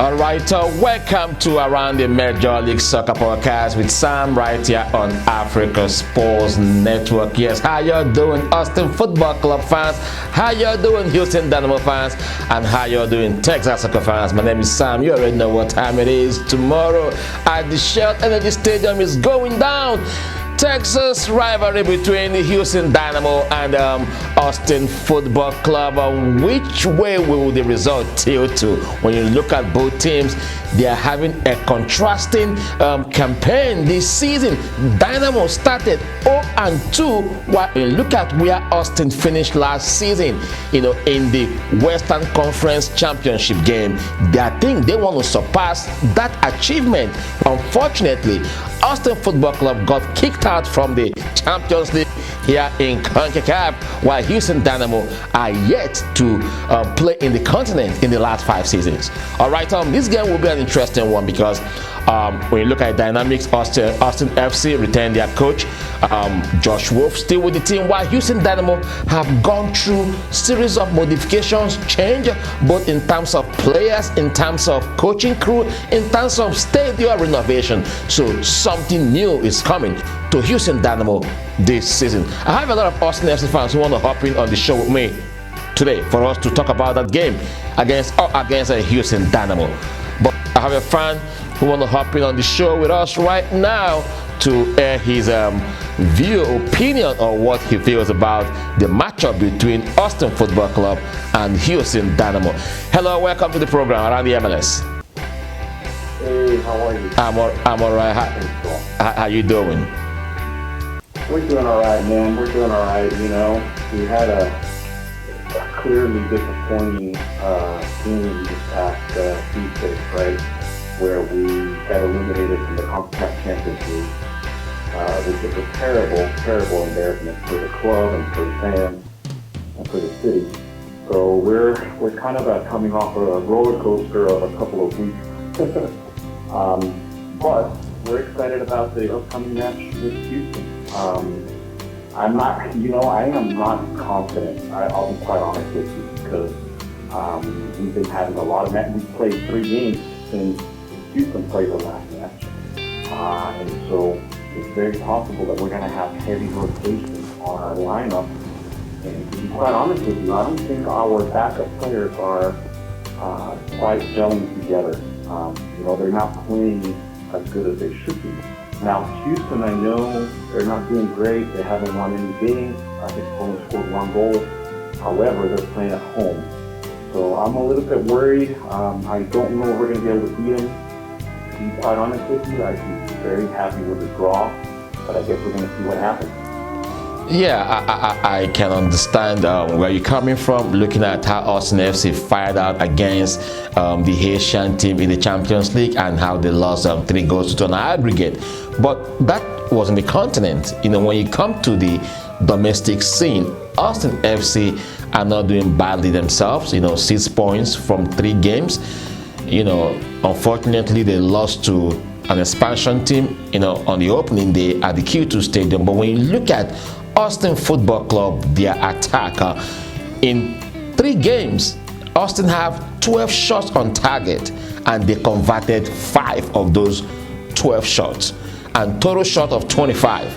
All right, welcome to Around the Major League Soccer Podcast with Sam right here on Africa Sports Network. Yes, how you doing, Austin Football Club fans? How you doing, Houston Dynamo fans? And how you doing, Texas Soccer fans? My name is Sam. You already know what time it is. Tomorrow at the Shell Energy Stadium is going down. Texas rivalry between the Houston Dynamo and Austin Football Club. Which way will the result tilt to? When you look at both teams, they are having a contrasting campaign this season. Dynamo started 0-2, while you look at where Austin finished last season, in the Western Conference Championship game. I think they want to surpass that achievement. Unfortunately, Austin Football Club got kicked out from the Champions League here in CONCACAF, while Houston Dynamo are yet to play in the continent in the last 5 seasons. All right, this game will be an interesting one because when you look at dynamics, Austin FC retained their coach, Josh Wolf, still with the team, while Houston Dynamo have gone through series of modifications, change both in terms of players, in terms of coaching crew, in terms of stadium renovation. So something new is coming to Houston Dynamo this season. I have a lot of Austin FC fans who want to hop in on the show with me today for us to talk about that game against Houston Dynamo. But I have a fan who want to hop in on the show with us right now to air his opinion on what he feels about the matchup between Austin Football Club and Houston Dynamo. Hello, welcome to the program Around the MLS. Hey, how are you? I'm all right. How you doing? We're doing all right, man. We're doing all right. We had a clearly disappointing game this past Tuesday, right, where we got eliminated from the CONCACAF Champions League, which is a terrible embarrassment for the club and for the fans and for the city. So we're kind of coming off a roller coaster of a couple of weeks. But we're excited about the upcoming match with Houston. I am not confident. I'll be quite honest with you, because we've been having a lot of matches. We've played 3 games since Houston played the last match. And so it's very possible that we're going to have heavy rotation on our lineup. And to be quite honest with you, I don't think our backup players are quite gelling together. They're not playing as good as they should be. Now, Houston, I know they're not doing great. They haven't won any games. I think they've only scored 1 goal. However, they're playing at home. So I'm a little bit worried. I don't know if we're going to be able to beat them. To be quite honest with you, I'd be very happy with the draw, but I guess we're going to see what happens. Yeah, I can understand where you're coming from, looking at how Austin FC fired out against the Haitian team in the Champions League and how they lost 3 goals to an aggregate. But that was in the continent. When you come to the domestic scene, Austin FC are not doing badly themselves. 6 points from 3 games. Unfortunately, they lost to an expansion team, on the opening day at the Q2 Stadium. But when you look at Austin Football Club, their attack, in 3 games, Austin have 12 shots on target, and they converted 5 of those 12 shots, and total shot of 25.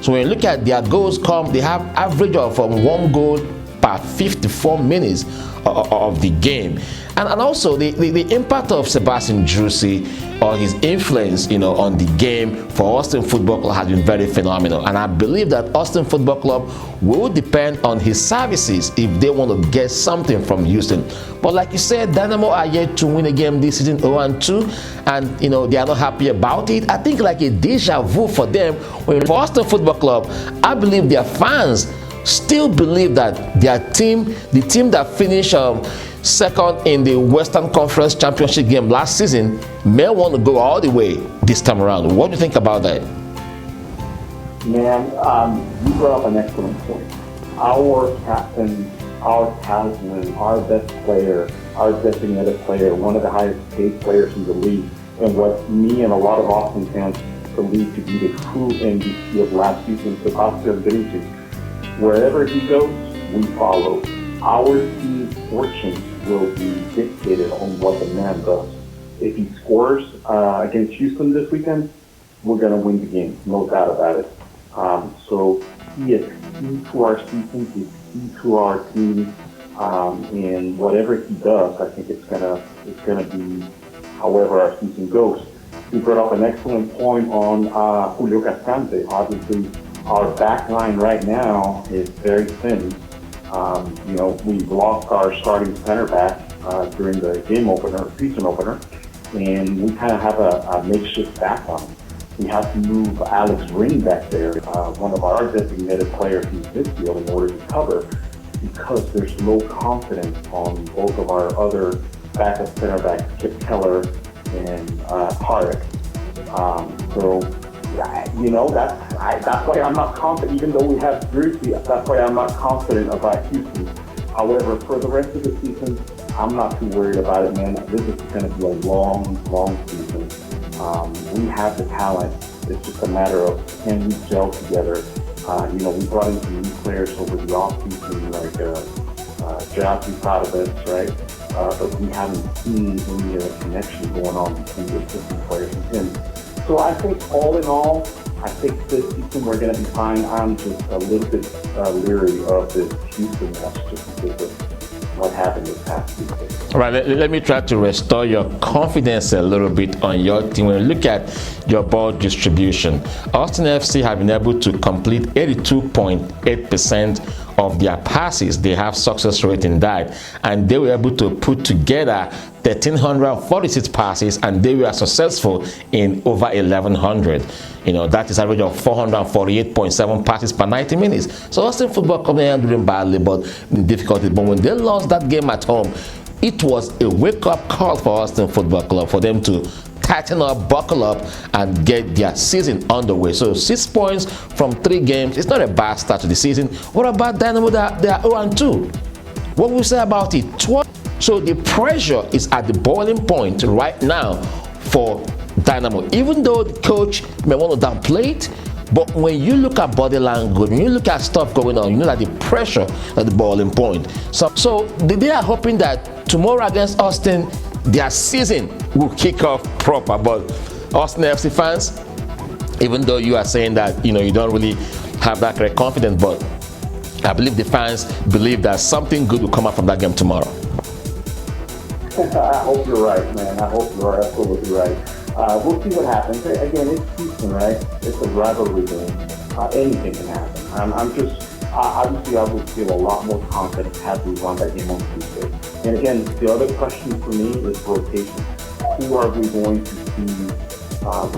So when you look at their goals they have average of 1 goal per 54 minutes of the game. And also the impact of Sebastian Drusi or his influence, on the game for Austin Football Club has been very phenomenal. And I believe that Austin Football Club will depend on his services if they want to get something from Houston. But like you said, Dynamo are yet to win a game this season 0-2, and they are not happy about it. I think like a deja vu for them. For Austin Football Club, I believe their fans still believe that their team, the team that finished second in the Western Conference Championship game last season, may want to go all the way this time around. What do you think about that? Man, you brought up an excellent point. Our captain, our talisman, our best player, our designated player, one of the highest paid players in the league, and what me and a lot of Austin fans believe to be the true MVP of last season, Sebastian Drusi. Wherever he goes, we follow. Our team's fortune will be dictated on what the man does. if he scores against Houston this weekend, we're going to win the game, no doubt about it. So he is key to our season. He's key to our team. And whatever he does, I think it's gonna be however our season goes. You brought up an excellent point on Julio Cascante. Obviously, our back line right now is very thin. We've lost our starting center back during the season opener, and we kind of have a makeshift back line. We have to move Alex Ring back there, one of our designated players in midfield, in order to cover, because there's low confidence on both of our other backup center backs, Kip Keller and Tarek. That's why I'm not confident, even though we have Brucey, that's why I'm not confident about Houston. However, for the rest of the season, I'm not too worried about it, man. This is going to be a long, long season. We have the talent. It's just a matter of can we gel together. We brought in some new players over the offseason, like Jaffe Sadovitz, right? But we haven't seen any connection going on between the existing players and him. So I think all in all, I think this season we're going to be fine. I'm just a little bit leery of this Houston match just because of what happened this past week. All right, let me try to restore your confidence a little bit on your team. When you look at your ball distribution, Austin FC have been able to complete 82.8% of their passes. They have success rate in that, and they were able to put together 1,346 passes, and they were successful in over 1,100. That is average of 448.7 passes per 90 minutes. So Austin Football Club are doing badly, but in difficulty. But when they lost that game at home, it was a wake-up call for Austin Football Club for them to tighten up, buckle up, and get their season underway. So 6 points from 3 games. It's not a bad start to the season. What about Dynamo? They are 0-2. What will we say about it? So the pressure is at the boiling point right now for Dynamo. Even though the coach may want to downplay it, but when you look at body language, when you look at stuff going on, you know that the pressure at the boiling point. So they are hoping that tomorrow against Austin, their season will kick off proper. But Austin FC fans, even though you are saying that you don't really have that great confidence, but I believe the fans believe that something good will come out from that game tomorrow. I hope you're right, man. I hope you are absolutely right. We'll see what happens. Again, it's Houston, right? It's a rivalry game. Anything can happen. Obviously, I would feel a lot more confident had we won that game on Tuesday. And again, the other question for me is rotation. Who are we going to see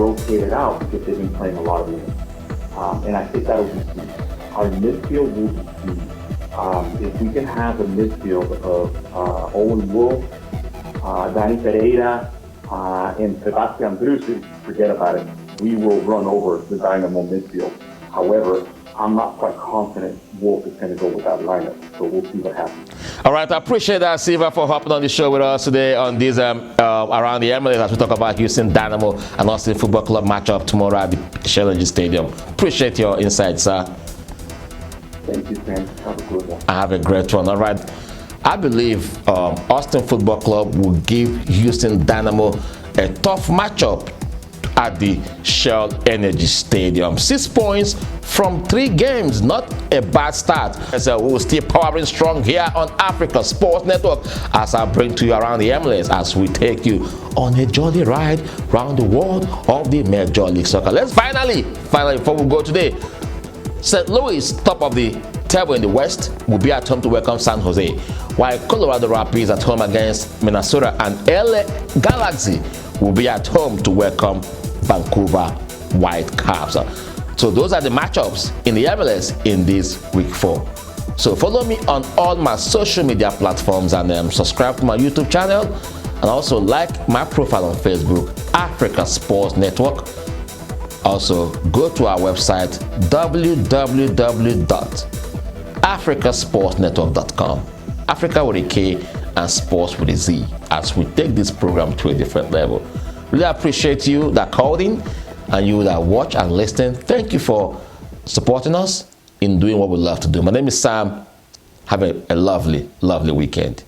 rotated out because they've been playing a lot of minutes? And I think that'll be key. Our midfield will be key. If we can have a midfield of Owen Wolf, Danny Pereira, and Sebastian Bruce, forget about it. We will run over the Dynamo midfield. However, I'm not quite confident Wolf is going to go with that lineup. So we'll see what happens. All right, I appreciate that, Silva, for hopping on the show with us today on this Around the MLS as we talk about Houston Dynamo and Austin Football Club matchup tomorrow at the Shell Energy Stadium. Appreciate your insight, sir. Thank you, Sam. Have a good one. I have a great one. All right. I believe Austin Football Club will give Houston Dynamo a tough matchup at the Shell Energy Stadium. 6 points from 3 games, not a bad start. So we will still powering strong here on Africa Sports Network as I bring to you Around the MLS as we take you on a jolly ride around the world of the Major League Soccer. Let's finally, before we go today, St. Louis, top of the table in the West, will be at home to welcome San Jose, while Colorado Rapids at home against Minnesota and LA Galaxy will be at home to welcome Vancouver Whitecaps. So those are the matchups in the MLS in this week 4. So follow me on all my social media platforms and subscribe to my YouTube channel, and also like my profile on Facebook, Africa Sports Network. Also go to our website www.africasportsnetwork.com. Africa with a K and sports with a Z, as we take this program to a different level. Really appreciate you that called in and you that watch and listen. Thank you for supporting us in doing what we love to do. My name is Sam. Have a lovely, lovely weekend.